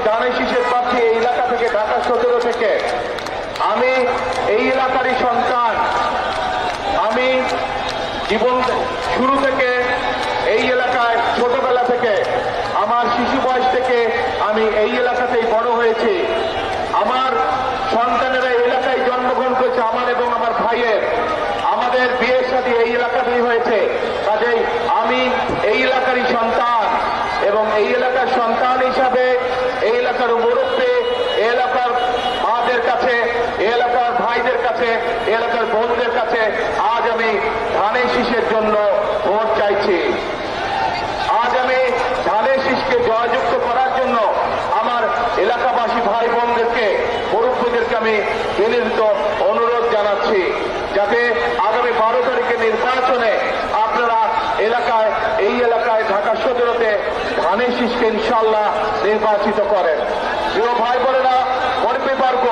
ধানের শীষের প্রার্থী এই এলাকা থেকে, ঢাকা 17 থেকে। আমি এই এলাকারই সন্তান। আমি জীবন শুরু থেকে এই এলাকায়, ছোটবেলা থেকে, আমার শিশু বয়স থেকে আমি এই এলাকাতেই বড় হয়েছি। আমার সন্তানেরা এই এলাকায় জন্মগ্রহণ করেছে, আমার এবং আমার ভাইয়ের। আমাদের বিয়ের সাথে এই এলাকাতেই হয়েছে। কাজেই আমি এই এলাকারই সন্তান, এবং এই এলাকার সন্তান হিসাবে এই এলাকার মুরব্বী, এই এলাকার মাদের কাছে, এই এলাকার ভাইদের কাছে, এই এলাকার বোনদের কাছে আজ আমি ধানের শীষের জন্য ভোট চাইছি। আজ আমি ধানের শীষকে জয়যুক্ত করার জন্য আমার এলাকাবাসী ভাই বোনদেরকে, মুরব্বীদেরকে আমি বিনীত অনুরোধ জানাচ্ছি, যাতে আগামী 12 তারিখের নির্বাচনে আপনারা এলাকায়, এই এলাকায় ঢাকা 17-তে ধানের শীষকে ইনশাআল্লাহ নির্বাচিত করেন। প্রিয় ভাই বোনেরা, মুরব্বীবর্গ,